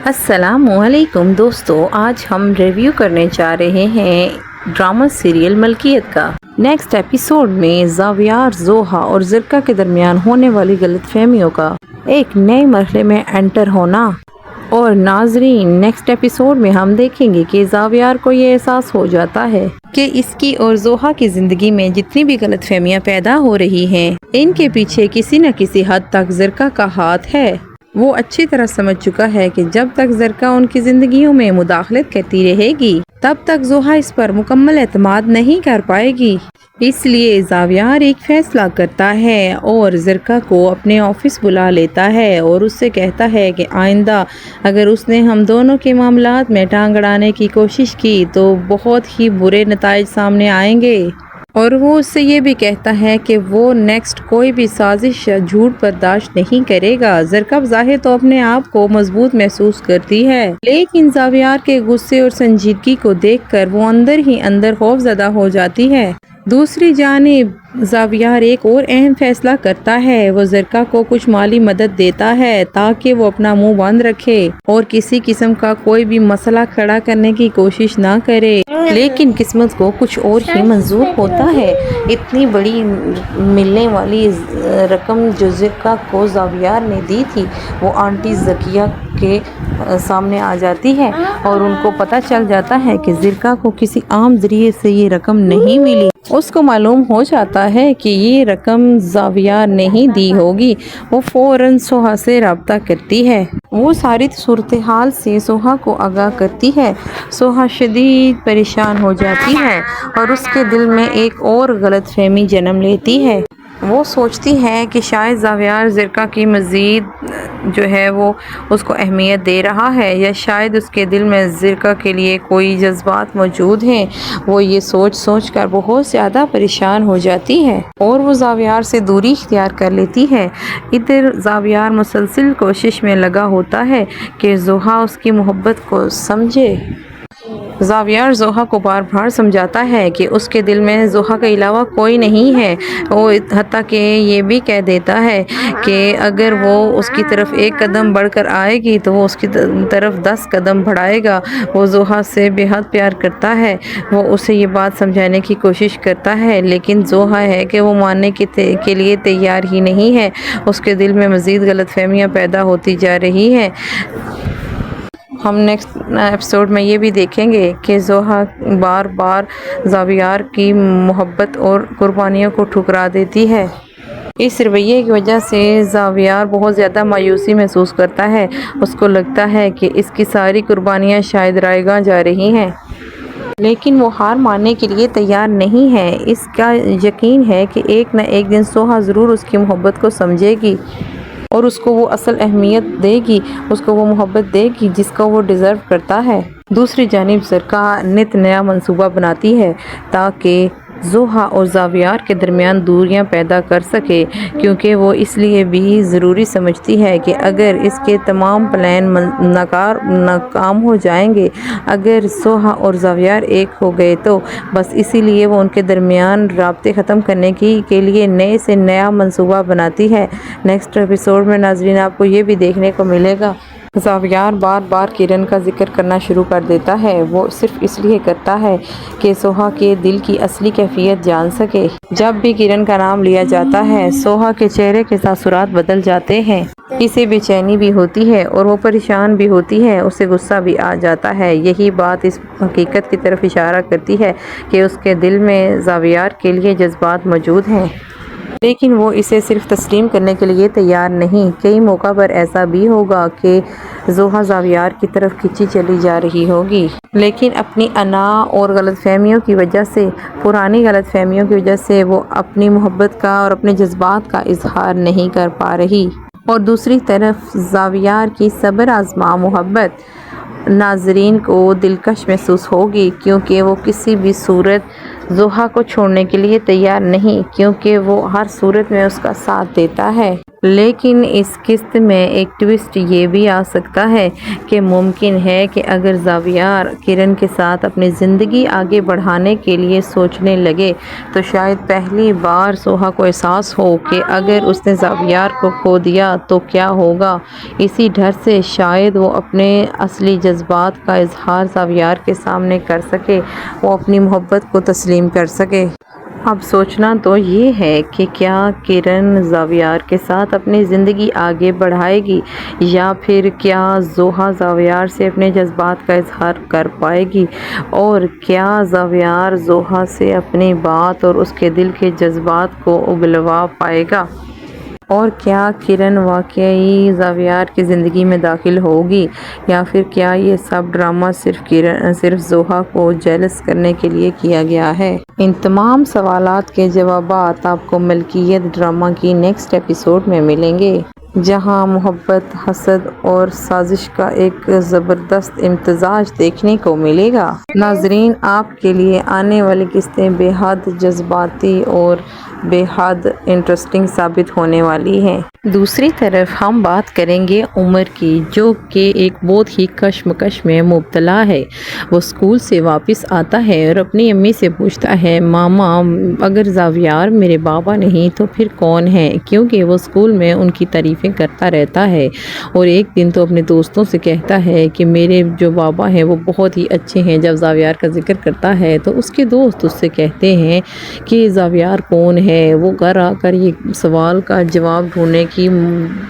السلام علیکم دوستو، آج ہم ریویو کرنے جا رہے ہیں ڈرامہ سیریل ملکیت کا۔ نیکسٹ ایپیسوڈ میں زاویار، زوہا اور زرکا کے درمیان ہونے والی غلط فہمیوں کا ایک نئے مرحلے میں انٹر ہونا۔ اور ناظرین، نیکسٹ ایپیسوڈ میں ہم دیکھیں گے کہ زاویار کو یہ احساس ہو جاتا ہے کہ اس کی اور زوہا کی زندگی میں جتنی بھی غلط فہمیاں پیدا ہو رہی ہیں، ان کے پیچھے کسی نہ کسی حد تک زرکا کا ہاتھ ہے۔ وہ اچھی طرح سمجھ چکا ہے کہ جب تک زرکا ان کی زندگیوں میں مداخلت کرتی رہے گی، تب تک زوہا اس پر مکمل اعتماد نہیں کر پائے گی۔ اس لیے زاویار ایک فیصلہ کرتا ہے اور زرکا کو اپنے آفس بلا لیتا ہے اور اس سے کہتا ہے کہ آئندہ اگر اس نے ہم دونوں کے معاملات میں ٹانگ اڑانے کی کوشش کی تو بہت ہی برے نتائج سامنے آئیں گے۔ اور وہ اس سے یہ بھی کہتا ہے کہ وہ نیکسٹ کوئی بھی سازش یا جھوٹ برداشت نہیں کرے گا۔ زرکا بظاہر تو اپنے آپ کو مضبوط محسوس کرتی ہے، لیکن زاویار کے غصے اور سنجیدگی کو دیکھ کر وہ اندر ہی اندر خوفزدہ ہو جاتی ہے۔ دوسری جانب زاویار ایک اور اہم فیصلہ کرتا ہے۔ وہ زرکا کو کچھ مالی مدد دیتا ہے تاکہ وہ اپنا منہ بند رکھے اور کسی قسم کا کوئی بھی مسئلہ کھڑا کرنے کی کوشش نہ کرے، لیکن قسمت کو کچھ اور ہی منظور ہوتا ہے۔ اتنی بڑی ملنے والی رقم جو زرکا کو زاویار نے دی تھی، وہ آنٹی زکیہ کے سامنے آ جاتی ہے اور ان کو پتہ چل جاتا ہے کہ زرکا کو کسی عام ذریعے سے یہ رقم نہیں ملی۔ اس کو معلوم ہو جاتا ہے کہ یہ رقم زاویار نے ہی دی ہوگی۔ وہ فوراً سوہا سے رابطہ کرتی ہے۔ وہ ساری صورتحال سے سوہا کو آگاہ کرتی ہے۔ سوہا شدید پریشان ہو جاتی ہے اور اس کے دل میں ایک اور غلط فہمی جنم لیتی ہے۔ وہ سوچتی ہے کہ شاید زاویار زرکا کی مزید وہ اس کو اہمیت دے رہا ہے، یا شاید اس کے دل میں زرکا کے لیے کوئی جذبات موجود ہیں۔ وہ یہ سوچ کر بہت زیادہ پریشان ہو جاتی ہے اور وہ زاویار سے دوری اختیار کر لیتی ہے۔ ادھر زاویار مسلسل کوشش میں لگا ہوتا ہے کہ زوہا اس کی محبت کو سمجھے۔ زاویار زوہا کو بار بار سمجھاتا ہے کہ اس کے دل میں زوہا کے علاوہ کوئی نہیں ہے۔ وہ حتیٰ کہ یہ بھی کہہ دیتا ہے کہ اگر وہ اس کی طرف ایک قدم بڑھ کر آئے گی تو وہ اس کی طرف 10 قدم بڑھائے گا۔ وہ زوہا سے بے حد پیار کرتا ہے۔ وہ اسے یہ بات سمجھانے کی کوشش کرتا ہے، لیکن زوہا ہے کہ وہ ماننے کے لیے تیار ہی نہیں ہے۔ اس کے دل میں مزید غلط فہمیاں پیدا ہوتی جا رہی ہیں۔ ہم نیکسٹ ایپیسوڈ میں یہ بھی دیکھیں گے کہ زوہا بار بار زاویار کی محبت اور قربانیوں کو ٹھکرا دیتی ہے۔ اس رویے کی وجہ سے زاویار بہت زیادہ مایوسی محسوس کرتا ہے۔ اس کو لگتا ہے کہ اس کی ساری قربانیاں شاید رائے گاں جا رہی ہیں، لیکن وہ ہار ماننے کے لیے تیار نہیں ہے۔ اس کا یقین ہے کہ ایک نہ ایک دن سوہا ضرور اس کی محبت کو سمجھے گی اور اس کو وہ اصل اہمیت دے گی، اس کو وہ محبت دے گی جس کو وہ ڈیزرو کرتا ہے۔ دوسری جانب زرکا نت نیا منصوبہ بناتی ہے تاکہ زوہا اور زاویار کے درمیان دوریاں پیدا کر سکے، کیونکہ وہ اس لیے بھی ضروری سمجھتی ہے کہ اگر اس کے تمام پلان ناکام ہو جائیں گے، اگر سوہا اور زاویار ایک ہو گئے تو بس اسی لیے وہ ان کے درمیان رابطے ختم کرنے کے لیے نئے سے نیا منصوبہ بناتی ہے۔ نیکسٹ ایپیسوڈ میں ناظرین آپ کو یہ بھی دیکھنے کو ملے گا۔ زاویار بار بار کرن کا ذکر کرنا شروع کر دیتا ہے۔ وہ صرف اس لیے کرتا ہے کہ سوہا کے دل کی اصلی کیفیت جان سکے۔ جب بھی کرن کا نام لیا جاتا ہے، سوہا کے چہرے کے تاثرات بدل جاتے ہیں۔ اسے بے چینی بھی ہوتی ہے اور وہ پریشان بھی ہوتی ہے، اسے غصہ بھی آ جاتا ہے۔ یہی بات اس حقیقت کی طرف اشارہ کرتی ہے کہ اس کے دل میں زاویار کے لیے جذبات موجود ہیں، لیکن وہ اسے صرف تسلیم کرنے کے لیے تیار نہیں۔ کئی موقع پر ایسا بھی ہوگا کہ زوہا زاویار کی طرف کھینچی چلی جا رہی ہوگی، لیکن اپنی انا اور پرانی غلط فہمیوں کی وجہ سے وہ اپنی محبت کا اور اپنے جذبات کا اظہار نہیں کر پا رہی۔ اور دوسری طرف زاویار کی صبر آزما محبت ناظرین کو دلکش محسوس ہوگی، کیونکہ وہ کسی بھی صورت زوہا کو چھوڑنے کے لیے تیار نہیں، کیونکہ وہ ہر صورت میں اس کا ساتھ دیتا ہے۔ لیکن اس قسط میں ایک ٹوسٹ یہ بھی آ سکتا ہے کہ ممکن ہے کہ اگر زاویار کرن کے ساتھ اپنی زندگی آگے بڑھانے کے لیے سوچنے لگے تو شاید پہلی بار سوہا کو احساس ہو کہ اگر اس نے زاویار کو کھو دیا تو کیا ہوگا۔ اسی ڈر سے شاید وہ اپنے اصلی جذبات کا اظہار زاویار کے سامنے کر سکے، وہ اپنی محبت کو تسلیم کر سکے۔ اب سوچنا تو یہ ہے کہ کیا کرن زاویار کے ساتھ اپنی زندگی آگے بڑھائے گی، یا پھر کیا زوہا زاویار سے اپنے جذبات کا اظہار کر پائے گی، اور کیا زاویار زوہا سے اپنی بات اور اس کے دل کے جذبات کو اگلوا پائے گا، اور کیا کرن واقعی زاویار کی زندگی میں داخل ہوگی، یا پھر کیا یہ سب ڈرامہ صرف زوہا کو جیلس کرنے کے لیے کیا گیا ہے۔ ان تمام سوالات کے جوابات آپ کو ملکیت ڈرامہ کی نیکسٹ ایپیسوڈ میں ملیں گے، جہاں محبت، حسد اور سازش کا ایک زبردست امتزاج دیکھنے کو ملے گا۔ ناظرین، آپ کے لیے آنے والی قسطیں بے حد جذباتی اور بے حد انٹرسٹنگ ثابت ہونے والی ہیں۔ دوسری طرف ہم بات کریں گے عمر کی، جو کہ ایک بہت ہی کشمکش میں مبتلا ہے۔ وہ اسکول سے واپس آتا ہے اور اپنی امی سے پوچھتا ہے، ماما اگر زاویار میرے بابا نہیں تو پھر کون ہے؟ کیونکہ وہ اسکول میں ان کی تعریفیں کرتا رہتا ہے، اور ایک دن تو اپنے دوستوں سے کہتا ہے کہ میرے جو بابا ہیں وہ بہت ہی اچھے ہیں۔ جب زاویار کا ذکر کرتا ہے تو اس کے دوست اس سے کہتے ہیں کہ زاویار کون ہے۔ وہ گھر آ کر یہ سوال کا جواب ڈھونڈنے کی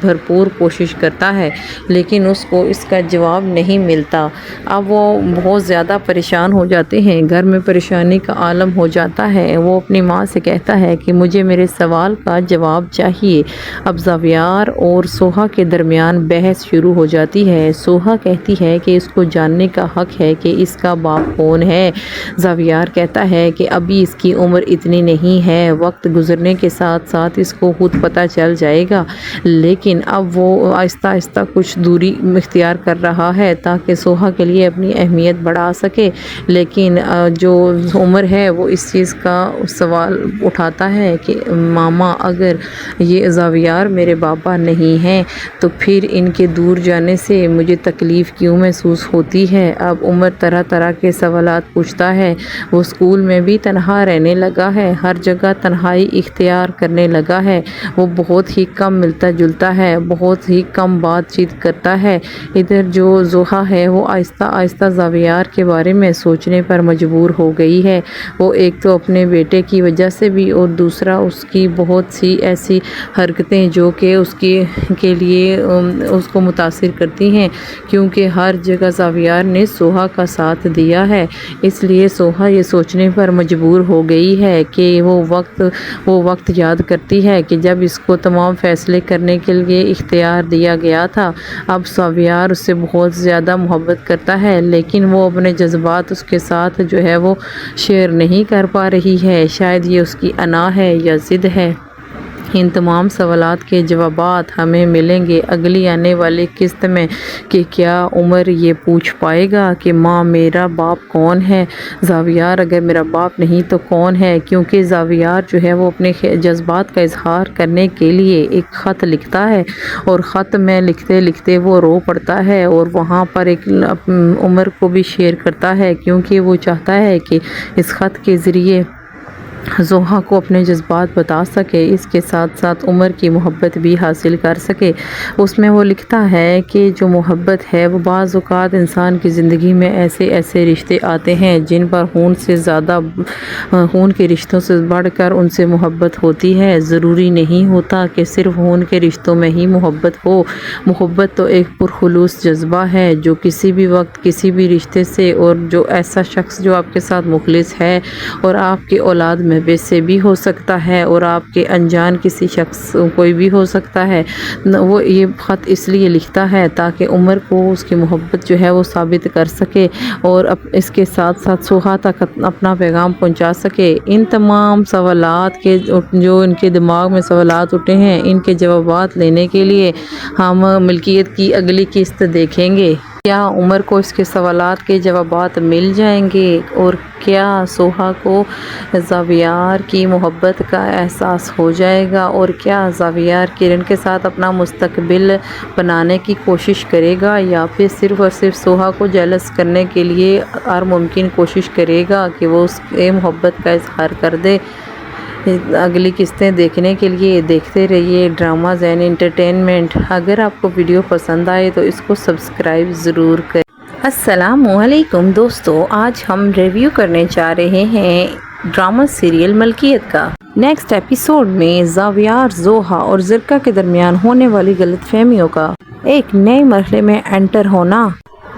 بھرپور کوشش کرتا ہے، لیکن اس کو اس کا جواب نہیں ملتا۔ اب وہ بہت زیادہ پریشان ہو جاتے ہیں، گھر میں پریشانی کا عالم ہو جاتا ہے۔ وہ اپنی ماں سے کہتا ہے کہ مجھے میرے سوال کا جواب چاہیے۔ اب زاویار اور سوہا کے درمیان بحث شروع ہو جاتی ہے۔ سوہا کہتی ہے کہ اس کو جاننے کا حق ہے کہ اس کا باپ کون ہے۔ زاویار کہتا ہے کہ ابھی اس کی عمر اتنی نہیں ہے، وقت گزرنے کے ساتھ ساتھ اس کو خود پتہ چل جائے گا۔ لیکن اب وہ آہستہ آہستہ کچھ دوری اختیار کر رہا ہے تاکہ سوہا کے لیے اپنی اہمیت بڑھا سکے، لیکن جو عمر ہے وہ اس چیز کا سوال اٹھاتا ہے کہ ماما اگر یہ زاویار میرے بابا نہیں ہیں تو پھر ان کے دور جانے سے مجھے تکلیف کیوں محسوس ہوتی ہے۔ اب عمر طرح طرح کے سوالات پوچھتا ہے۔ وہ اسکول میں بھی تنہا رہنے لگا ہے، ہر جگہ تنہائی اختیار کرنے لگا ہے۔ وہ بہت ہی کم ملتا جلتا ہے، بہت ہی کم بات چیت کرتا ہے۔ ادھر جو زوہا ہے وہ آہستہ آہستہ زاویار کے بارے میں سوچنے پر مجبور ہو گئی ہے۔ وہ ایک تو اپنے بیٹے کی وجہ سے بھی، اور دوسرا اس کی بہت سی ایسی حرکتیں جو کہ اس کے لیے اس کو متاثر کرتی ہیں، کیونکہ ہر جگہ زاویار نے سوہا کا ساتھ دیا ہے۔ اس لیے سوہا یہ سوچنے پر مجبور ہو گئی ہے کہ وہ وقت یاد کرتی ہے کہ جب اس کو تمام فیصلے کرنے کے لیے اختیار دیا گیا تھا۔ اب زاویار اس سے بہت زیادہ محبت کرتا ہے، لیکن وہ اپنے جذبات اس کے ساتھ جو ہے وہ شیئر نہیں کر پا رہی ہے۔ شاید یہ اس کی انا ہے یا ضد ہے۔ ان تمام سوالات کے جوابات ہمیں ملیں گے اگلی آنے والی قسط میں کہ کیا عمر یہ پوچھ پائے گا کہ ماں میرا باپ کون ہے؟ زاویار اگر میرا باپ نہیں تو کون ہے؟ کیونکہ زاویار جو ہے وہ اپنے جذبات کا اظہار کرنے کے لیے ایک خط لکھتا ہے، اور خط میں لکھتے لکھتے وہ رو پڑتا ہے، اور وہاں پر ایک عمر کو بھی شیئر کرتا ہے، کیونکہ وہ چاہتا ہے کہ اس خط کے ذریعے زوہا کو اپنے جذبات بتا سکے، اس کے ساتھ ساتھ عمر کی محبت بھی حاصل کر سکے۔ اس میں وہ لکھتا ہے کہ جو محبت ہے وہ بعض اوقات انسان کی زندگی میں ایسے رشتے آتے ہیں جن پر خون کے رشتوں سے بڑھ کر ان سے محبت ہوتی ہے۔ ضروری نہیں ہوتا کہ صرف خون کے رشتوں میں ہی محبت ہو۔ محبت تو ایک پرخلوص جذبہ ہے جو کسی بھی وقت کسی بھی رشتے سے، اور جو ایسا شخص جو آپ کے ساتھ مخلص ہے اور آپ کے اولاد میں سے بھی ہو سکتا ہے، اور آپ کے انجان کسی شخص کوئی بھی ہو سکتا ہے۔ وہ یہ خط اس لیے لکھتا ہے تاکہ عمر کو اس کی محبت جو ہے وہ ثابت کر سکے، اور اس کے ساتھ ساتھ سوہا تک اپنا پیغام پہنچا سکے۔ ان تمام سوالات کے جو ان کے دماغ میں سوالات اٹھے ہیں، ان کے جوابات لینے کے لیے ہم ملکیت کی اگلی قسط دیکھیں گے۔ کیا عمر کو اس کے سوالات کے جوابات مل جائیں گے اور کیا سوہا کو زاویار کی محبت کا احساس ہو جائے گا اور کیا زاویار کرن کے ساتھ اپنا مستقبل بنانے کی کوشش کرے گا یا پھر صرف اور صرف سوہا کو جیلس کرنے کے لیے ہر ممکن کوشش کرے گا کہ وہ اس کے محبت کا اظہار کر دے۔ اگلی قسطیں دیکھنے کے لیے دیکھتے رہیے ڈرامہ زین انٹرٹینمنٹ۔ اگر آپ کو ویڈیو پسند آئے تو اس کو سبسکرائب ضرور کریں۔ السلام علیکم دوستو، آج ہم ریویو کرنے جا رہے ہیں ڈرامہ سیریل ملکیت کا۔ نیکسٹ ایپیسوڈ میں زاویار، زوہا اور زرکا کے درمیان ہونے والی غلط فہمیوں کا ایک نئے مرحلے میں انٹر ہونا۔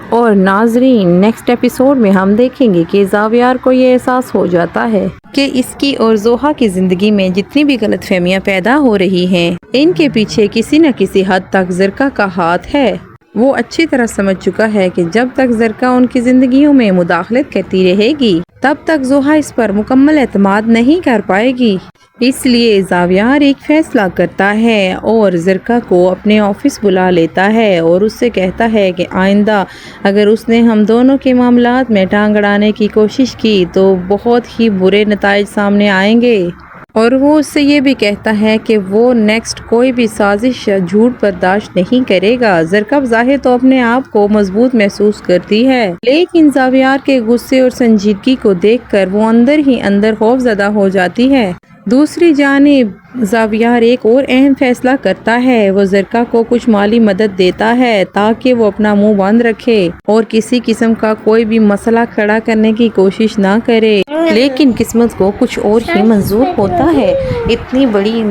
اور ناظرین، نیکسٹ ایپیسوڈ میں ہم دیکھیں گے کہ زاویار کو یہ احساس ہو جاتا ہے کہ اس کی اور زوہا کی زندگی میں جتنی بھی غلط فہمیاں پیدا ہو رہی ہیں ان کے پیچھے کسی نہ کسی حد تک زرکا کا ہاتھ ہے۔ وہ اچھی طرح سمجھ چکا ہے کہ جب تک زرکا ان کی زندگیوں میں مداخلت کرتی رہے گی تب تک زوہا اس پر مکمل اعتماد نہیں کر پائے گی۔ اس لیے زاویار ایک فیصلہ کرتا ہے اور زرکا کو اپنے آفس بلا لیتا ہے اور اس سے کہتا ہے کہ آئندہ اگر اس نے ہم دونوں کے معاملات میں ٹانگ اڑانے کی کوشش کی تو بہت ہی برے نتائج سامنے آئیں گے۔ اور وہ اس سے یہ بھی کہتا ہے کہ وہ نیکسٹ کوئی بھی سازش یا جھوٹ برداشت نہیں کرے گا۔ زرکا بظاہر تو اپنے آپ کو مضبوط محسوس کرتی ہے لیکن زاویار کے غصے اور سنجیدگی کو دیکھ کر وہ اندر ہی اندر خوف زدہ ہو جاتی ہے۔ دوسری جانب زاویار ایک اور اہم فیصلہ کرتا ہے۔ وہ زرکا کو کچھ مالی مدد دیتا ہے تاکہ وہ اپنا منہ بند رکھے اور کسی قسم کا کوئی بھی مسئلہ کھڑا کرنے کی کوشش نہ کرے۔ لیکن قسمت کو کچھ اور ہی منظور ہوتا ہے۔ اتنی بڑی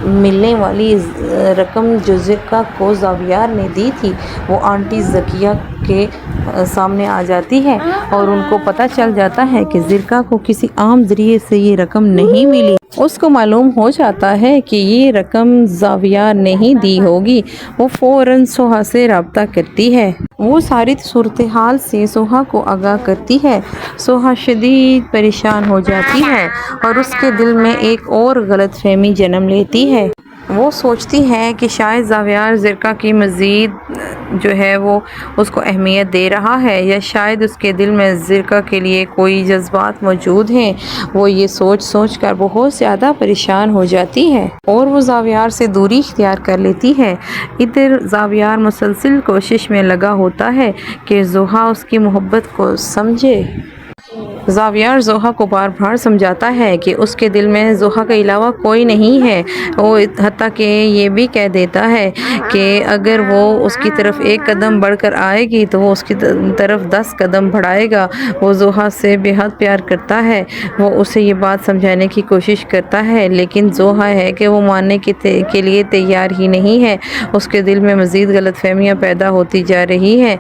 ملنے والی رقم جو زرکا کو زاویار نے دی تھی وہ آنٹی زکیہ کے سامنے آ جاتی ہے اور ان کو پتہ چل جاتا ہے کہ زرکا کو کسی عام ذریعے سے یہ رقم نہیں ملی۔ اس کو معلوم ہو جاتا ہے کہ یہ رقم زاویار نے ہی دی ہوگی۔ وہ فوراً سوہا سے رابطہ کرتی ہے۔ وہ ساری صورتحال سے سوہا کو آگاہ کرتی ہے۔ سوہا شدید پریشان ہو جاتی ہے اور اس کے دل میں ایک اور غلط فہمی جنم لیتی ہے۔ وہ سوچتی ہے کہ شاید زاویار زرکا کی مزید جو ہے وہ اس کو اہمیت دے رہا ہے یا شاید اس کے دل میں زرکا کے لیے کوئی جذبات موجود ہیں۔ وہ یہ سوچ کر بہت زیادہ پریشان ہو جاتی ہے اور وہ زاویار سے دوری اختیار کر لیتی ہے۔ ادھر زاویار مسلسل کوشش میں لگا ہوتا ہے کہ زوہا اس کی محبت کو سمجھے۔ زاویار زوہا کو بار بار سمجھاتا ہے کہ اس کے دل میں زوہا کے علاوہ کوئی نہیں ہے۔ وہ حتیٰ کہ یہ بھی کہہ دیتا ہے کہ اگر وہ اس کی طرف ایک قدم بڑھ کر آئے گی تو وہ اس کی طرف 10 قدم بڑھائے گا۔ وہ زوہا سے بے حد پیار کرتا ہے۔ وہ اسے یہ بات سمجھانے کی کوشش کرتا ہے لیکن زوہا ہے کہ وہ ماننے کے لیے تیار ہی نہیں ہے۔ اس کے دل میں مزید غلط فہمیاں پیدا ہوتی جا رہی ہیں۔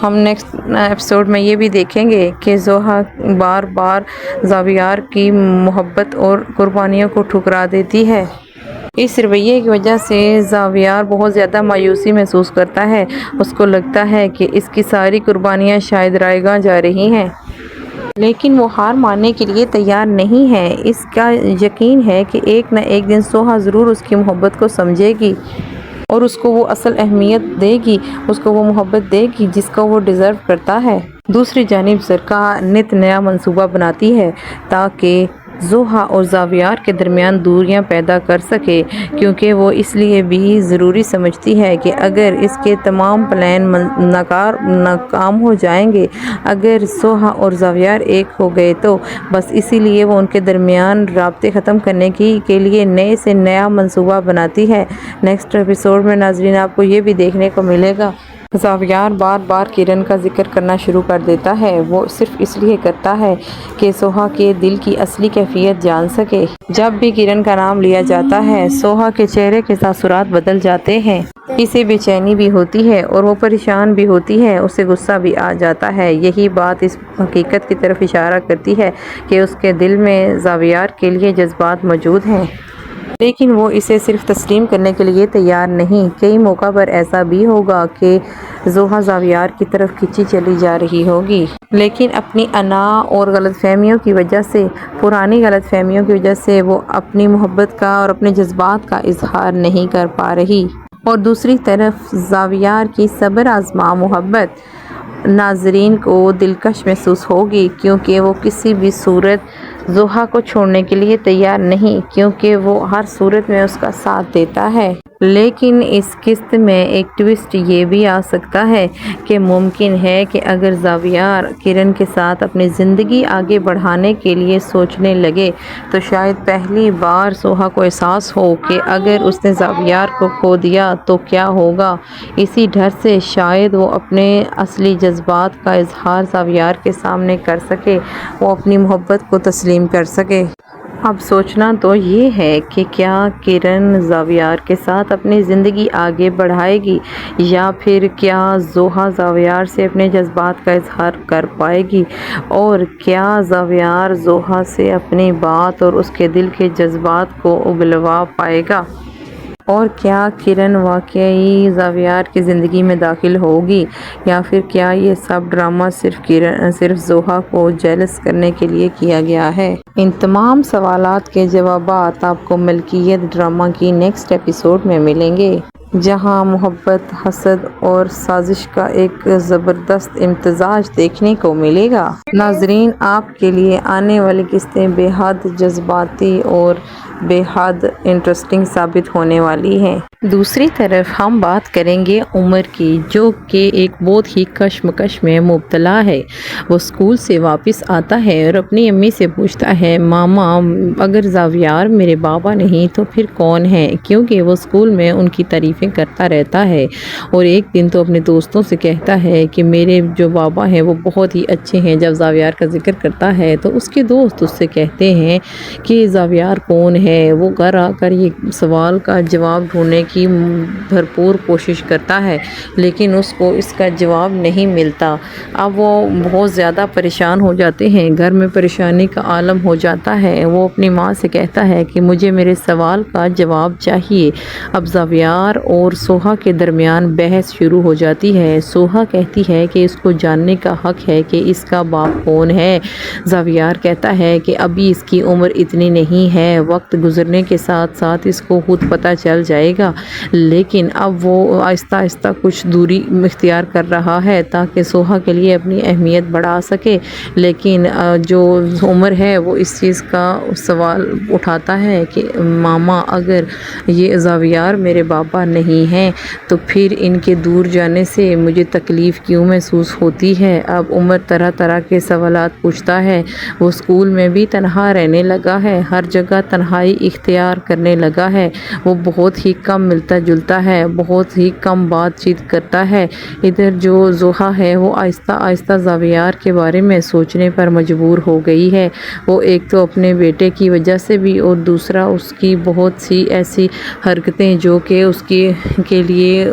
ہم نیکسٹ ایپیسوڈ میں یہ بھی دیکھیں گے کہ زوہا بار بار زاویار کی محبت اور قربانیوں کو ٹھکرا دیتی ہے۔ اس رویے کی وجہ سے زاویار بہت زیادہ مایوسی محسوس کرتا ہے۔ اس کو لگتا ہے کہ اس کی ساری قربانیاں شاید رائے گاں جا رہی ہیں لیکن وہ ہار ماننے کے لیے تیار نہیں ہے۔ اس کا یقین ہے کہ ایک نہ ایک دن سوہا ضرور اس کی محبت کو سمجھے گی اور اس کو وہ اصل اہمیت دے گی، اس کو وہ محبت دے گی جس کو وہ ڈیزرو کرتا ہے۔ دوسری جانب زرکا نت نیا منصوبہ بناتی ہے تاکہ زوہا اور زاویار کے درمیان دوریاں پیدا کر سکے کیونکہ وہ اس لیے بھی ضروری سمجھتی ہے کہ اگر اس کے تمام پلان ناکام ہو جائیں گے، اگر سوہا اور زاویار ایک ہو گئے تو بس اسی لیے وہ ان کے درمیان رابطے ختم کرنے کے لیے نئے سے نیا منصوبہ بناتی ہے۔ نیکسٹ ایپیسوڈ میں ناظرین آپ کو یہ بھی دیکھنے کو ملے گا زاویار بار بار کرن کا ذکر کرنا شروع کر دیتا ہے۔ وہ صرف اس لیے کرتا ہے کہ سوہا کے دل کی اصلی کیفیت جان سکے۔ جب بھی کرن کا نام لیا جاتا ہے سوہا کے چہرے کے تاثرات بدل جاتے ہیں۔ اسے بے چینی بھی ہوتی ہے اور وہ پریشان بھی ہوتی ہے، اسے غصہ بھی آ جاتا ہے۔ یہی بات اس حقیقت کی طرف اشارہ کرتی ہے کہ اس کے دل میں زاویار کے لیے جذبات موجود ہیں لیکن وہ اسے صرف تسلیم کرنے کے لیے تیار نہیں۔ کئی موقع پر ایسا بھی ہوگا کہ زوہا زاویار کی طرف کھینچی چلی جا رہی ہوگی لیکن اپنی انا اور غلط فہمیوں کی وجہ سے، پرانی غلط فہمیوں کی وجہ سے وہ اپنی محبت کا اور اپنے جذبات کا اظہار نہیں کر پا رہی۔ اور دوسری طرف زاویار کی صبر آزما محبت ناظرین کو دلکش محسوس ہوگی، کیونکہ وہ کسی بھی صورت زوہا کو چھوڑنے کے لیے تیار نہیں، کیونکہ وہ ہر صورت میں اس کا ساتھ دیتا ہے۔ لیکن اس قسط میں ایک ٹویسٹ یہ بھی آ سکتا ہے کہ ممکن ہے کہ اگر زاویار کرن کے ساتھ اپنی زندگی آگے بڑھانے کے لیے سوچنے لگے تو شاید پہلی بار زوہا کو احساس ہو کہ اگر اس نے زاویار کو کھو دیا تو کیا ہوگا۔ اسی ڈر سے شاید وہ اپنے اصلی جذبات کا اظہار زاویار کے سامنے کر سکے، وہ اپنی محبت کو تسلیم کر سکے۔ اب سوچنا تو یہ ہے کہ کیا کرن زاویار کے ساتھ اپنی زندگی آگے بڑھائے گی، یا پھر کیا زوہا زاویار سے اپنے جذبات کا اظہار کر پائے گی، اور کیا زاویار زوہا سے اپنی بات اور اس کے دل کے جذبات کو اگلوا پائے گا، اور کیا کرن واقعی زاویار کی زندگی میں داخل ہوگی، یا پھر کیا یہ سب ڈرامہ صرف زوہا کو جیلس کرنے کے لیے کیا گیا ہے۔ ان تمام سوالات کے جوابات آپ کو ملکیت ڈرامہ کی نیکسٹ ایپیسوڈ میں ملیں گے، جہاں محبت، حسد اور سازش کا ایک زبردست امتزاج دیکھنے کو ملے گا۔ ناظرین، آپ کے لیے آنے والی قسطیں بے حد جذباتی اور بے حد انٹرسٹنگ ثابت ہونے والی ہیں۔ دوسری طرف ہم بات کریں گے عمر کی، جو کہ ایک بہت ہی کشمکش میں مبتلا ہے۔ وہ اسکول سے واپس آتا ہے اور اپنی امی سے پوچھتا ہے، ماما اگر زاویار میرے بابا نہیں تو پھر کون ہے؟ کیونکہ وہ اسکول میں ان کی تعریفیں کرتا رہتا ہے، اور ایک دن تو اپنے دوستوں سے کہتا ہے کہ میرے جو بابا ہیں وہ بہت ہی اچھے ہیں۔ جب زاویار کا ذکر کرتا ہے تو اس کے دوست اس سے کہتے ہیں کہ زاویار کون ہے۔ وہ گھر آ کر یہ سوال کا جواب ڈھونڈنے کی بھرپور کوشش کرتا ہے، لیکن اس کو اس کا جواب نہیں ملتا۔ اب وہ بہت زیادہ پریشان ہو جاتے ہیں، گھر میں پریشانی کا عالم ہو جاتا ہے۔ وہ اپنی ماں سے کہتا ہے کہ مجھے میرے سوال کا جواب چاہیے۔ اب زاویار اور سوہا کے درمیان بحث شروع ہو جاتی ہے۔ سوہا کہتی ہے کہ اس کو جاننے کا حق ہے کہ اس کا باپ کون ہے۔ زاویار کہتا ہے کہ ابھی اس کی عمر اتنی نہیں ہے، وقت گزرنے کے ساتھ ساتھ اس کو خود پتہ چل جائے گا، لیکن اب وہ آہستہ آہستہ کچھ دوری اختیار کر رہا ہے تاکہ سوہا کے لیے اپنی اہمیت بڑھا سکے۔ لیکن جو عمر ہے وہ اس چیز کا سوال اٹھاتا ہے کہ ماما اگر یہ زاویار میرے بابا نہیں ہیں تو پھر ان کے دور جانے سے مجھے تکلیف کیوں محسوس ہوتی ہے۔ اب عمر طرح طرح کے سوالات پوچھتا ہے۔ وہ اسکول میں بھی تنہا رہنے لگا ہے، ہر جگہ تنہائی اختیار کرنے لگا ہے۔ وہ بہت ہی کم ملتا جلتا ہے، بہت ہی کم بات چیت کرتا ہے۔ ادھر جو زوہا ہے وہ آہستہ آہستہ زاویار کے بارے میں سوچنے پر مجبور ہو گئی ہے۔ وہ ایک تو اپنے بیٹے کی وجہ سے بھی، اور دوسرا اس کی بہت سی ایسی حرکتیں جو کہ اس کے لیے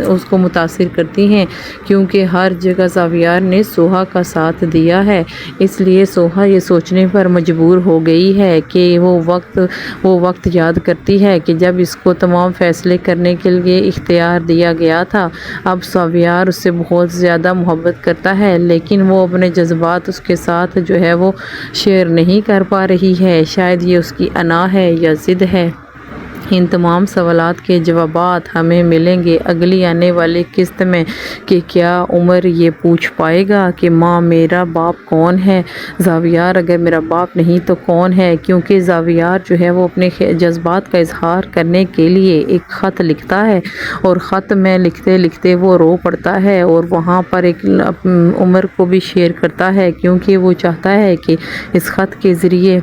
اس کو متاثر کرتی ہیں، کیونکہ ہر جگہ زاویار نے سوہا کا ساتھ دیا ہے۔ اس لیے سوہا یہ سوچنے پر مجبور ہو گئی ہے کہ وہ وقت یاد کرتی ہے کہ جب اس کو تمام فیصلے کرنے کے لیے اختیار دیا گیا تھا۔ اب زاویار اس سے بہت زیادہ محبت کرتا ہے، لیکن وہ اپنے جذبات اس کے ساتھ جو ہے وہ شیئر نہیں کر پا رہی ہے۔ شاید یہ اس کی انا ہے یا ضد ہے۔ ان تمام سوالات کے جوابات ہمیں ملیں گے اگلی آنے والی قسط میں کہ کیا عمر یہ پوچھ پائے گا کہ ماں میرا باپ کون ہے؟ زاویار اگر میرا باپ نہیں تو کون ہے؟ کیونکہ زاویار جو ہے وہ اپنے جذبات کا اظہار کرنے کے لیے ایک خط لکھتا ہے، اور خط میں لکھتے لکھتے وہ رو پڑتا ہے، اور وہاں پر ایک عمر کو بھی شیئر کرتا ہے، کیونکہ وہ چاہتا ہے کہ اس خط کے ذریعے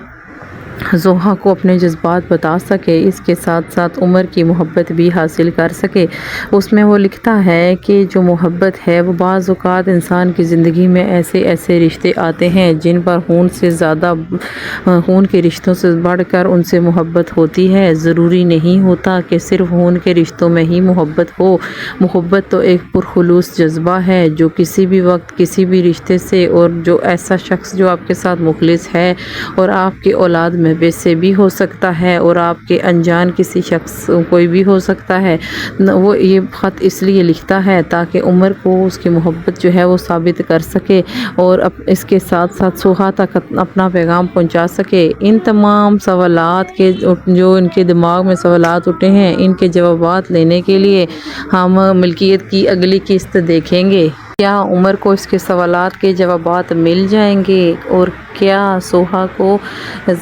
زوہا کو اپنے جذبات بتا سکے، اس کے ساتھ ساتھ عمر کی محبت بھی حاصل کر سکے۔ اس میں وہ لکھتا ہے کہ جو محبت ہے وہ بعض اوقات انسان کی زندگی میں ایسے رشتے آتے ہیں جن پر خون کے رشتوں سے بڑھ کر ان سے محبت ہوتی ہے۔ ضروری نہیں ہوتا کہ صرف خون کے رشتوں میں ہی محبت ہو۔ محبت تو ایک پرخلوص جذبہ ہے جو کسی بھی وقت کسی بھی رشتے سے، اور جو ایسا شخص جو آپ کے ساتھ مخلص ہے اور آپ کی اولاد میں اجنبی سے بھی ہو سکتا ہے اور آپ کے انجان کسی شخص کوئی بھی ہو سکتا ہے۔ وہ یہ خط اس لیے لکھتا ہے تاکہ عمر کو اس کی محبت جو ہے وہ ثابت کر سکے اور اس کے ساتھ ساتھ سوہا تک اپنا پیغام پہنچا سکے۔ ان تمام سوالات کے جو ان کے دماغ میں سوالات اٹھے ہیں، ان کے جوابات لینے کے لیے ہم ملکیت کی اگلی قسط دیکھیں گے۔ کیا عمر کو اس کے سوالات کے جوابات مل جائیں گے اور کیا سوہا کو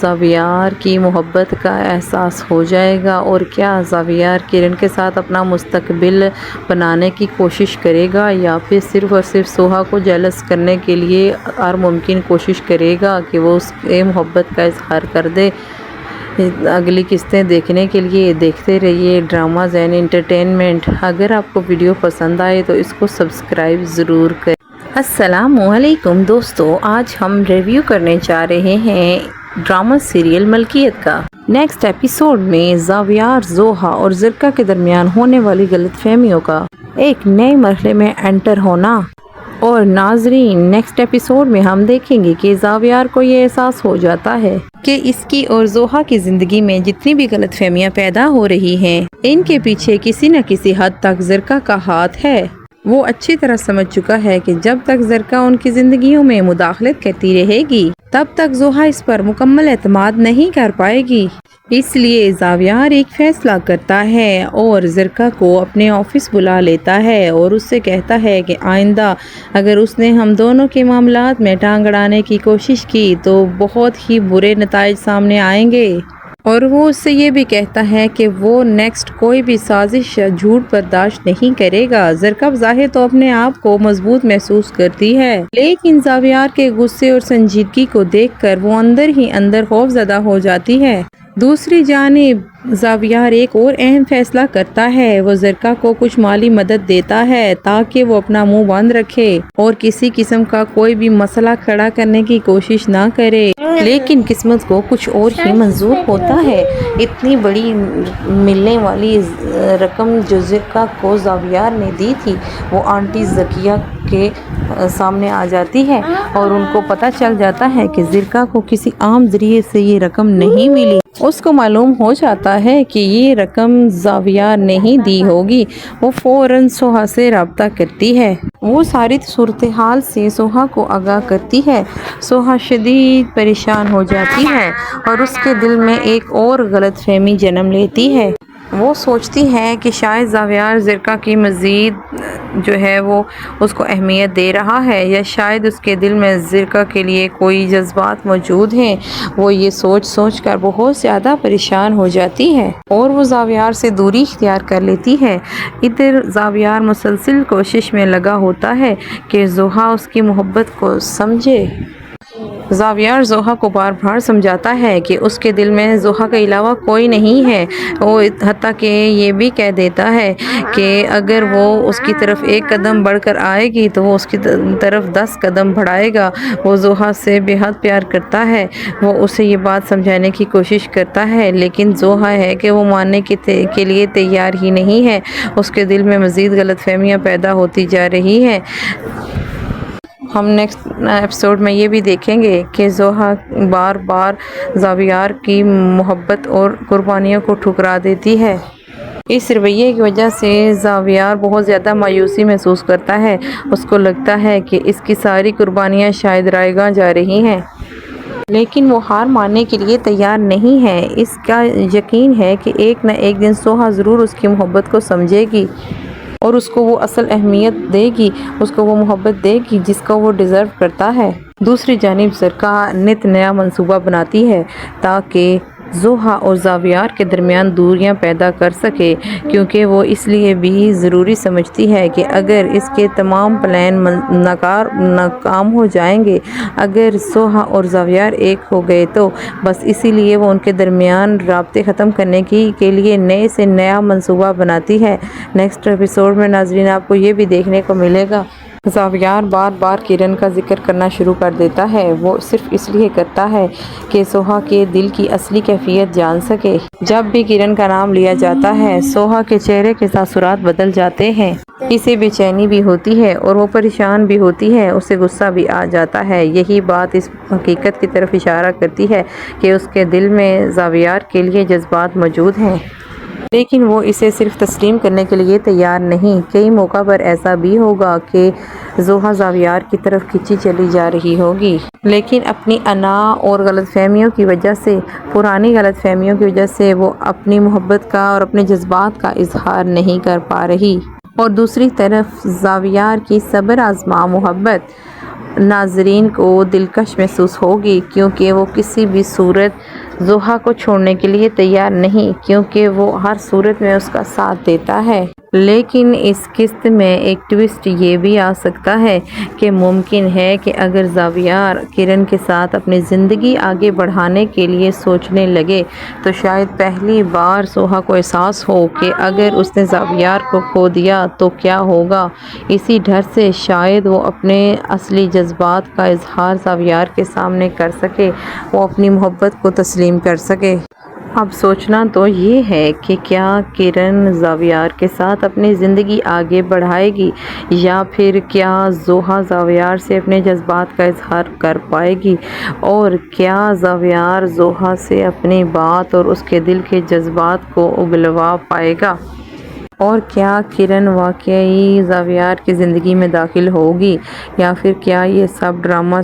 زاویار کی محبت کا احساس ہو جائے گا اور کیا زاویار کرن کے ساتھ اپنا مستقبل بنانے کی کوشش کرے گا یا پھر صرف اور صرف سوہا کو جیلس کرنے کے لیے ہر ممکن کوشش کرے گا کہ وہ اس کے محبت کا اظہار کر دے۔ اگلی قسطیں دیکھنے کے لیے دیکھتے رہیے ڈرامہ زین انٹرٹینمنٹ۔ اگر آپ کو ویڈیو پسند آئے تو اس کو سبسکرائب ضرور کریں۔ السلام علیکم دوستو، آج ہم ریویو کرنے جا رہے ہیں ڈرامہ سیریل ملکیت کا۔ نیکسٹ ایپیسوڈ میں زاویار، زوہا اور زرکا کے درمیان ہونے والی غلط فہمیوں کا ایک نئے مرحلے میں انٹر ہونا۔ اور ناظرین، نیکسٹ ایپیسوڈ میں ہم دیکھیں گے کہ زاویار کو یہ احساس ہو جاتا ہے کہ اس کی اور زوہا کی زندگی میں جتنی بھی غلط فہمیاں پیدا ہو رہی ہیں، ان کے پیچھے کسی نہ کسی حد تک زرکا کا ہاتھ ہے۔ وہ اچھی طرح سمجھ چکا ہے کہ جب تک زرکا ان کی زندگیوں میں مداخلت کرتی رہے گی، تب تک زوہا اس پر مکمل اعتماد نہیں کر پائے گی۔ اس لیے زاویار ایک فیصلہ کرتا ہے اور زرکا کو اپنے آفس بلا لیتا ہے اور اس سے کہتا ہے کہ آئندہ اگر اس نے ہم دونوں کے معاملات میں ٹانگ اڑانے کی کوشش کی تو بہت ہی برے نتائج سامنے آئیں گے۔ اور وہ اس سے یہ بھی کہتا ہے کہ وہ نیکسٹ کوئی بھی سازش یا جھوٹ برداشت نہیں کرے گا۔ زرکا بظاہر تو اپنے آپ کو مضبوط محسوس کرتی ہے، لیکن زاویار کے غصے اور سنجیدگی کو دیکھ کر وہ اندر ہی اندر خوفزدہ ہو جاتی ہے۔ دوسری جانب زاویار ایک اور اہم فیصلہ کرتا ہے۔ وہ زرکا کو کچھ مالی مدد دیتا ہے تاکہ وہ اپنا منہ بند رکھے اور کسی قسم کا کوئی بھی مسئلہ کھڑا کرنے کی کوشش نہ کرے، لیکن قسمت کو کچھ اور ہی منظور ہوتا ہے۔ اتنی بڑی ملنے والی رقم جو زرکا کو زاویار نے دی تھی، وہ آنٹی زکیہ کے سامنے آ جاتی ہے اور ان کو پتہ چل جاتا ہے کہ زرکا کو کسی عام ذریعے سے یہ رقم نہیں ملی۔ اس کو معلوم ہو جاتا ہے کہ یہ رقم زاویار نے ہی دی ہوگی۔ وہ فوراً سوہا سے رابطہ کرتی ہے۔ وہ ساری صورتحال سے سوہا کو آگاہ کرتی ہے۔ سوہا شدید پریشان ہو جاتی ہے اور اس کے دل میں ایک اور غلط فہمی جنم لیتی ہے۔ وہ سوچتی ہے کہ شاید زاویار زرکا کی مزید جو ہے وہ اس کو اہمیت دے رہا ہے یا شاید اس کے دل میں زرکا کے لیے کوئی جذبات موجود ہیں۔ وہ یہ سوچ کر بہت زیادہ پریشان ہو جاتی ہے اور وہ زاویار سے دوری اختیار کر لیتی ہے۔ ادھر زاویار مسلسل کوشش میں لگا ہوتا ہے کہ زوہا اس کی محبت کو سمجھے۔ زاویار زوہا کو بار بار سمجھاتا ہے کہ اس کے دل میں زوہا کے علاوہ کوئی نہیں ہے۔ وہ حتیٰ کہ یہ بھی کہہ دیتا ہے کہ اگر وہ اس کی طرف ایک قدم بڑھ کر آئے گی تو وہ اس کی طرف 10 قدم بڑھائے گا۔ وہ زوہا سے بے حد پیار کرتا ہے۔ وہ اسے یہ بات سمجھانے کی کوشش کرتا ہے، لیکن زوہا ہے کہ وہ ماننے کے لیے تیار ہی نہیں ہے۔ اس کے دل میں مزید غلط فہمیاں پیدا ہوتی جا رہی ہیں۔ ہم نیکسٹ ایپیسوڈ میں یہ بھی دیکھیں گے کہ زوہا بار بار زاویار کی محبت اور قربانیوں کو ٹھکرا دیتی ہے۔ اس رویے کی وجہ سے زاویار بہت زیادہ مایوسی محسوس کرتا ہے۔ اس کو لگتا ہے کہ اس کی ساری قربانیاں شاید رائے گاہ جا رہی ہیں، لیکن وہ ہار ماننے کے لیے تیار نہیں ہے۔ اس کا یقین ہے کہ ایک نہ ایک دن سوہا ضرور اس کی محبت کو سمجھے گی اور اس کو وہ اصل اہمیت دے گی، اس کو وہ محبت دے گی جس کو وہ ڈیزرو کرتا ہے۔ دوسری جانب زرکا نت نیا منصوبہ بناتی ہے تاکہ زوہا اور زاویار کے درمیان دوریاں پیدا کر سکے، کیونکہ وہ اس لیے بھی ضروری سمجھتی ہے کہ اگر اس کے تمام پلان ناکام ہو جائیں گے، اگر سوہا اور زاویار ایک ہو گئے تو بس اسی لیے وہ ان کے درمیان رابطے ختم کرنے کے لیے نئے سے نیا منصوبہ بناتی ہے۔ نیکسٹ ایپیسوڈ میں ناظرین آپ کو یہ بھی دیکھنے کو ملے گا زاویار بار بار کرن کا ذکر کرنا شروع کر دیتا ہے۔ وہ صرف اس لیے کرتا ہے کہ سوہا کے دل کی اصلی کیفیت جان سکے۔ جب بھی کرن کا نام لیا جاتا ہے سوہا کے چہرے کے تاثرات بدل جاتے ہیں۔ اسے بے چینی بھی ہوتی ہے اور وہ پریشان بھی ہوتی ہے، اسے غصہ بھی آ جاتا ہے۔ یہی بات اس حقیقت کی طرف اشارہ کرتی ہے کہ اس کے دل میں زاویار کے لیے جذبات موجود ہیں، لیکن وہ اسے صرف تسلیم کرنے کے لیے تیار نہیں۔ کئی موقع پر ایسا بھی ہوگا کہ زوہا زاویار کی طرف کھینچی چلی جا رہی ہوگی، لیکن اپنی انا اور پرانی غلط فہمیوں کی وجہ سے وہ اپنی محبت کا اور اپنے جذبات کا اظہار نہیں کر پا رہی۔ اور دوسری طرف زاویار کی صبر آزما محبت ناظرین کو دلکش محسوس ہوگی، کیونکہ وہ کسی بھی صورت زوہا کو چھوڑنے کے لیے تیار نہیں، کیونکہ وہ ہر صورت میں اس کا ساتھ دیتا ہے۔ لیکن اس قسط میں ایک ٹویسٹ یہ بھی آ سکتا ہے کہ ممکن ہے کہ اگر زاویار کرن کے ساتھ اپنی زندگی آگے بڑھانے کے لیے سوچنے لگے تو شاید پہلی بار سوہا کو احساس ہو کہ اگر اس نے زاویار کو کھو دیا تو کیا ہوگا۔ اسی ڈر سے شاید وہ اپنے اصلی جذبات کا اظہار زاویار کے سامنے کر سکے، وہ اپنی محبت کو تسلیم کر سکے۔ اب سوچنا تو یہ ہے کہ کیا کرن زاویار کے ساتھ اپنی زندگی آگے بڑھائے گی، یا پھر کیا زوہا زاویار سے اپنے جذبات کا اظہار کر پائے گی، اور کیا زاویار زوہا سے اپنی بات اور اس کے دل کے جذبات کو اگلوا پائے گا، اور کیا کرن واقعی زاویار کی زندگی میں داخل ہوگی، یا پھر کیا یہ سب ڈرامہ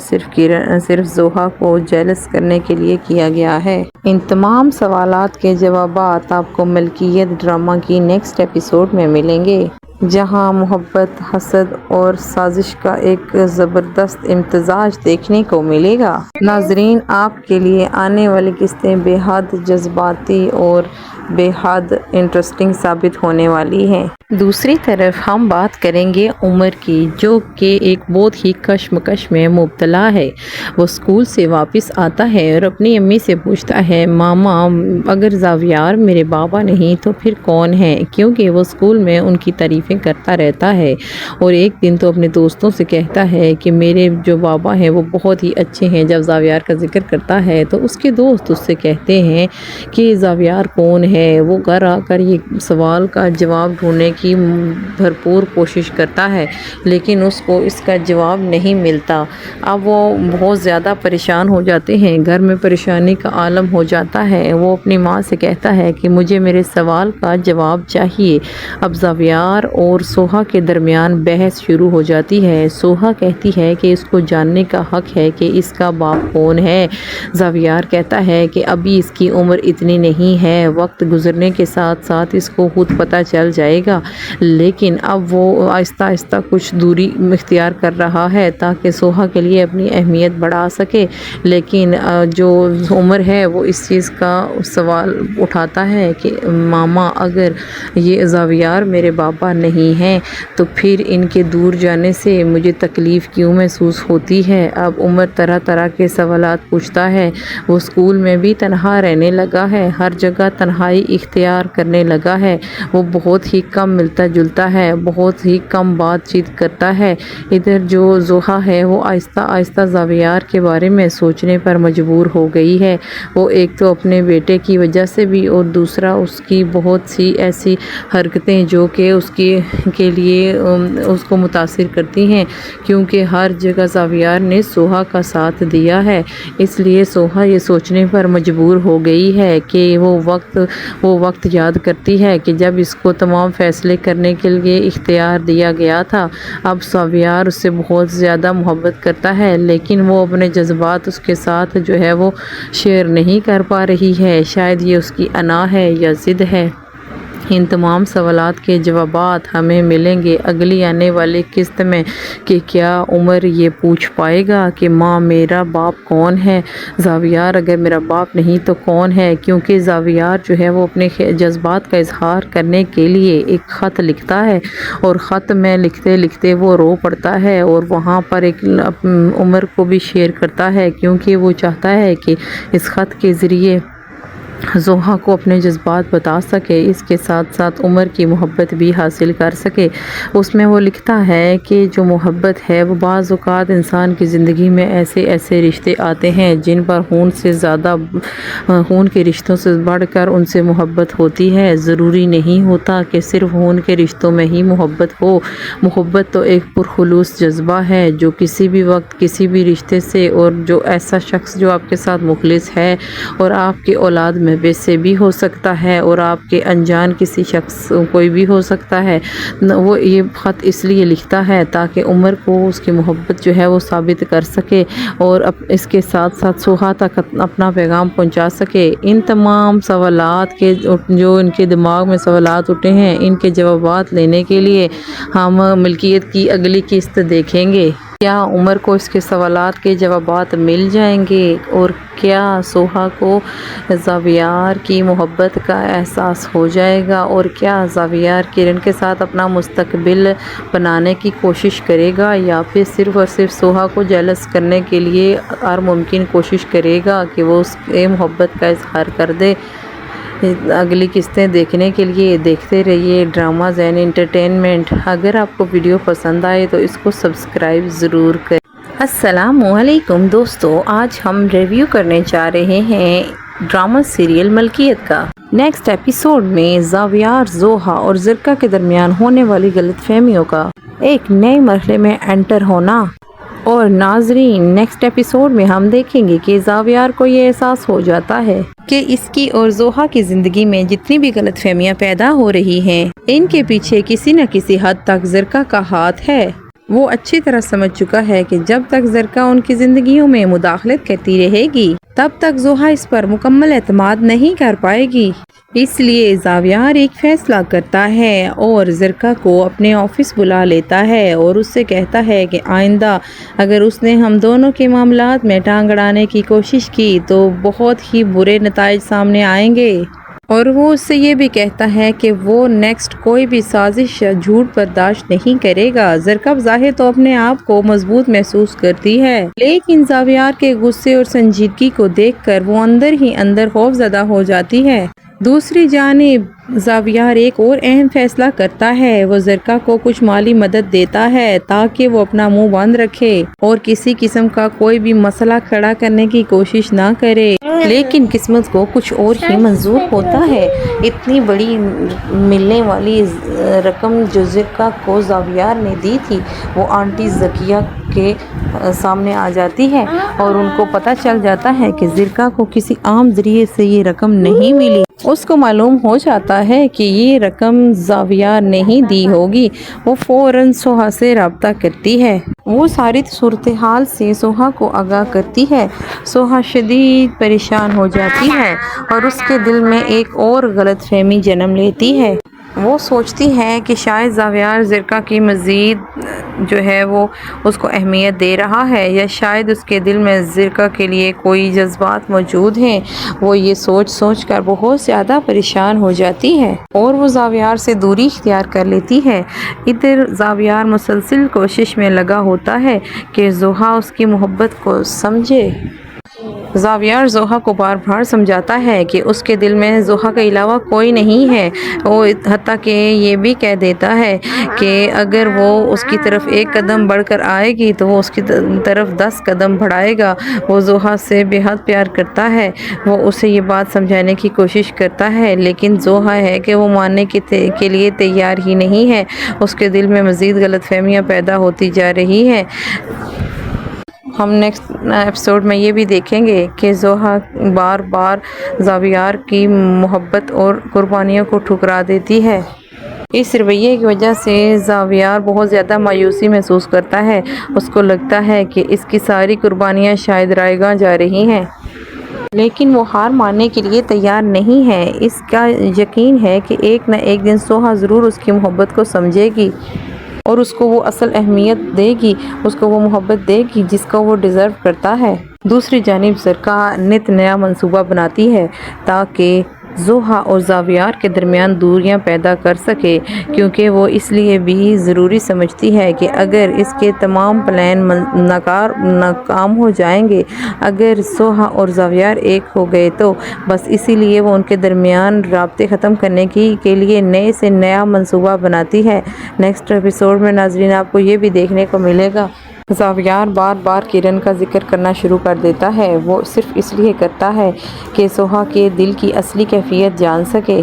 صرف زوہا کو جیلس کرنے کے لیے کیا گیا ہے۔ ان تمام سوالات کے جوابات آپ کو ملکیت ڈرامہ کی نیکسٹ ایپیسوڈ میں ملیں گے، جہاں محبت، حسد اور سازش کا ایک زبردست امتزاج دیکھنے کو ملے گا۔ ناظرین، آپ کے لیے آنے والی قسطیں بے حد جذباتی اور بے حد انٹرسٹنگ ثابت ہونے والی ہیں۔ دوسری طرف ہم بات کریں گے عمر کی، جو کہ ایک بہت ہی کشمکش میں مبتلا ہے۔ وہ اسکول سے واپس آتا ہے اور اپنی امی سے پوچھتا ہے، ماما اگر زاویار میرے بابا نہیں تو پھر کون ہے؟ کیونکہ وہ اسکول میں ان کی تعریفیں کرتا رہتا ہے، اور ایک دن تو اپنے دوستوں سے کہتا ہے کہ میرے جو بابا ہیں وہ بہت ہی اچھے ہیں۔ جب زاویار کا ذکر کرتا ہے تو اس کے دوست اس سے کہتے ہیں کہ زاویار کون ہے۔ وہ گھر آ کر یہ سوال کا جواب ڈھونڈنے کی بھرپور کوشش کرتا ہے، لیکن اس کو اس کا جواب نہیں ملتا۔ اب وہ بہت زیادہ پریشان ہو جاتے ہیں، گھر میں پریشانی کا عالم ہو جاتا ہے۔ وہ اپنی ماں سے کہتا ہے کہ مجھے میرے سوال کا جواب چاہیے۔ اب زاویار اور سوہا کے درمیان بحث شروع ہو جاتی ہے۔ سوہا کہتی ہے کہ اس کو جاننے کا حق ہے کہ اس کا باپ کون ہے۔ زاویار کہتا ہے کہ ابھی اس کی عمر اتنی نہیں ہے، وقت گزرنے کے ساتھ ساتھ اس کو خود پتہ چل جائے گا، لیکن اب وہ آہستہ آہستہ کچھ دوری اختیار کر رہا ہے تاکہ سوہا کے لیے اپنی اہمیت بڑھا سکے۔ لیکن جو عمر ہے وہ اس چیز کا سوال اٹھاتا ہے کہ ماما اگر یہ زاویار میرے بابا نہیں ہیں تو پھر ان کے دور جانے سے مجھے تکلیف کیوں محسوس ہوتی ہے۔ اب عمر طرح طرح کے سوالات پوچھتا ہے۔ وہ اسکول میں بھی تنہا رہنے لگا ہے، ہر جگہ تنہائی اختیار کرنے لگا ہے۔ وہ بہت ہی کم ملتا جلتا ہے، بہت ہی کم بات چیت کرتا ہے۔ ادھر جو زوہا ہے وہ آہستہ آہستہ زاویار کے بارے میں سوچنے پر مجبور ہو گئی ہے۔ وہ ایک تو اپنے بیٹے کی وجہ سے بھی، اور دوسرا اس کی بہت سی ایسی حرکتیں جو کہ اس کے لیے اس کو متاثر کرتی ہیں، کیونکہ ہر جگہ زاویار نے سوہا کا ساتھ دیا ہے۔ اس لیے سوہا یہ سوچنے پر مجبور ہو گئی ہے کہ وہ وقت یاد کرتی ہے کہ جب اس کو تمام فیصلے کرنے کے لیے اختیار دیا گیا تھا۔ اب زاویار اس سے بہت زیادہ محبت کرتا ہے، لیکن وہ اپنے جذبات اس کے ساتھ جو ہے وہ شیئر نہیں کر پا رہی ہے۔ شاید یہ اس کی انا ہے یا ضد ہے۔ ان تمام سوالات کے جوابات ہمیں ملیں گے اگلی آنے والی قسط میں کہ کیا عمر یہ پوچھ پائے گا کہ ماں میرا باپ کون ہے؟ زاویار اگر میرا باپ نہیں تو کون ہے؟ کیونکہ زاویار جو ہے وہ اپنے جذبات کا اظہار کرنے کے لیے ایک خط لکھتا ہے، اور خط میں لکھتے لکھتے وہ رو پڑتا ہے، اور وہاں پر ایک عمر کو بھی شیئر کرتا ہے، کیونکہ وہ چاہتا ہے کہ اس خط کے ذریعے زوہا کو اپنے جذبات بتا سکے، اس کے ساتھ ساتھ عمر کی محبت بھی حاصل کر سکے۔ اس میں وہ لکھتا ہے کہ جو محبت ہے وہ بعض اوقات انسان کی زندگی میں ایسے رشتے آتے ہیں جن پر خون کے رشتوں سے بڑھ کر ان سے محبت ہوتی ہے۔ ضروری نہیں ہوتا کہ صرف خون کے رشتوں میں ہی محبت ہو۔ محبت تو ایک پرخلوص جذبہ ہے جو کسی بھی وقت کسی بھی رشتے سے، اور جو ایسا شخص جو آپ کے ساتھ مخلص ہے اور آپ کی اولاد میں سے بھی ہو سکتا ہے اور آپ کے انجان کسی شخص کوئی بھی ہو سکتا ہے۔ وہ یہ خط اس لیے لکھتا ہے تاکہ عمر کو اس کی محبت جو ہے وہ ثابت کر سکے اور اس کے ساتھ ساتھ سوہا تک اپنا پیغام پہنچا سکے۔ ان تمام سوالات کے جو ان کے دماغ میں سوالات اٹھے ہیں، ان کے جوابات لینے کے لیے ہم ملکیت کی اگلی قسط دیکھیں گے۔ کیا عمر کو اس کے سوالات کے جوابات مل جائیں گے اور کیا سوہا کو زاویار کی محبت کا احساس ہو جائے گا، اور کیا زاویار کرن کے ساتھ اپنا مستقبل بنانے کی کوشش کرے گا، یا پھر صرف اور صرف سوہا کو جیلس کرنے کے لیے ہر ممکن کوشش کرے گا کہ وہ اس کے محبت کا اظہار کر دے۔ اگلی قسطیں دیکھنے کے لیے دیکھتے رہیے ڈرامہ زین انٹرٹینمنٹ۔ اگر آپ کو ویڈیو پسند آئے تو اس کو سبسکرائب ضرور کریں۔ السلام علیکم دوستو، آج ہم ریویو کرنے جا رہے ہیں ڈرامہ سیریل ملکیت کا۔ نیکسٹ ایپیسوڈ میں زاویار، زوہا اور زرکا کے درمیان ہونے والی غلط فہمیوں کا ایک نئے مرحلے میں انٹر ہونا۔ اور ناظرین، نیکسٹ ایپیسوڈ میں ہم دیکھیں گے کہ زاویار کو یہ احساس ہو جاتا ہے کہ اس کی اور زوہا کی زندگی میں جتنی بھی غلط فہمیاں پیدا ہو رہی ہیں، ان کے پیچھے کسی نہ کسی حد تک زرکا کا ہاتھ ہے۔ وہ اچھی طرح سمجھ چکا ہے کہ جب تک زرکا ان کی زندگیوں میں مداخلت کرتی رہے گی، تب تک زوہا اس پر مکمل اعتماد نہیں کر پائے گی۔ اس لیے زاویار ایک فیصلہ کرتا ہے اور زرکا کو اپنے آفس بلا لیتا ہے اور اس سے کہتا ہے کہ آئندہ اگر اس نے ہم دونوں کے معاملات میں ٹانگ اڑانے کی کوشش کی تو بہت ہی برے نتائج سامنے آئیں گے۔ اور وہ اس سے یہ بھی کہتا ہے کہ وہ نیکسٹ کوئی بھی سازش یا جھوٹ برداشت نہیں کرے گا۔ زرکا بظاہر تو اپنے آپ کو مضبوط محسوس کرتی ہے، لیکن زاویار کے غصے اور سنجیدگی کو دیکھ کر وہ اندر ہی اندر خوفزدہ ہو جاتی ہے۔ دوسری جانب زاویار ایک اور اہم فیصلہ کرتا ہے۔ وہ زرکا کو کچھ مالی مدد دیتا ہے تاکہ وہ اپنا منہ بند رکھے اور کسی قسم کا کوئی بھی مسئلہ کھڑا کرنے کی کوشش نہ کرے، لیکن قسمت کو کچھ اور ہی منظور ہوتا ہے۔ اتنی بڑی ملنے والی رقم جو زرکا کو زاویار نے دی تھی، وہ آنٹی زکیہ کے سامنے آ جاتی ہے اور ان کو پتہ چل جاتا ہے کہ زرکا کو کسی عام ذریعے سے یہ رقم نہیں ملی۔ اس کو معلوم ہو جاتا ہے کہ یہ رقم زاویار نے ہی دی ہوگی۔ وہ فوراً سوہا سے رابطہ کرتی ہے۔ وہ ساری صورتحال سے سوہا کو آگاہ کرتی ہے۔ سوہا شدید پریشان ہو جاتی ہے اور اس کے دل میں ایک اور غلط فہمی جنم لیتی ہے۔ وہ سوچتی ہے کہ شاید زاویار زرکا کی مزید جو ہے وہ اس کو اہمیت دے رہا ہے، یا شاید اس کے دل میں زرکا کے لیے کوئی جذبات موجود ہیں۔ وہ یہ سوچ کر بہت زیادہ پریشان ہو جاتی ہے اور وہ زاویار سے دوری اختیار کر لیتی ہے۔ ادھر زاویار مسلسل کوشش میں لگا ہوتا ہے کہ زوہا اس کی محبت کو سمجھے۔ زاویار زوہا کو بار بار سمجھاتا ہے کہ اس کے دل میں زوہا کے علاوہ کوئی نہیں ہے۔ وہ حتیٰ کہ یہ بھی کہہ دیتا ہے کہ اگر وہ اس کی طرف ایک قدم بڑھ کر آئے گی تو وہ اس کی طرف 10 قدم بڑھائے گا۔ وہ زوہا سے بے حد پیار کرتا ہے۔ وہ اسے یہ بات سمجھانے کی کوشش کرتا ہے، لیکن زوہا ہے کہ وہ ماننے کے لیے تیار ہی نہیں ہے۔ اس کے دل میں مزید غلط فہمیاں پیدا ہوتی جا رہی ہیں۔ ہم نیکسٹ ایپیسوڈ میں یہ بھی دیکھیں گے کہ زوہا بار بار زاویار کی محبت اور قربانیوں کو ٹھکرا دیتی ہے۔ اس رویے کی وجہ سے زاویار بہت زیادہ مایوسی محسوس کرتا ہے۔ اس کو لگتا ہے کہ اس کی ساری قربانیاں شاید رائیگاں جا رہی ہیں، لیکن وہ ہار ماننے کے لیے تیار نہیں ہے۔ اس کا یقین ہے کہ ایک نہ ایک دن سوہا ضرور اس کی محبت کو سمجھے گی اور اس کو وہ اصل اہمیت دے گی، اس کو وہ محبت دے گی جس کو وہ ڈیزرو کرتا ہے۔ دوسری جانب زرکا نت نیا منصوبہ بناتی ہے تاکہ زوہا اور زاویار کے درمیان دوریاں پیدا کر سکے، کیونکہ وہ اس لیے بھی ضروری سمجھتی ہے کہ اگر اس کے تمام پلان ناکام ہو جائیں گے، اگر زوہا اور زاویار ایک ہو گئے تو بس اسی لیے وہ ان کے درمیان رابطے ختم کرنے کے لیے نئے سے نیا منصوبہ بناتی ہے۔ نیکسٹ ایپیسوڈ میں ناظرین آپ کو یہ بھی دیکھنے کو ملے گا، زاویار بار بار کرن کا ذکر کرنا شروع کر دیتا ہے، وہ صرف اس لیے کرتا ہے کہ زوہا کے دل کی اصلی کیفیت جان سکے۔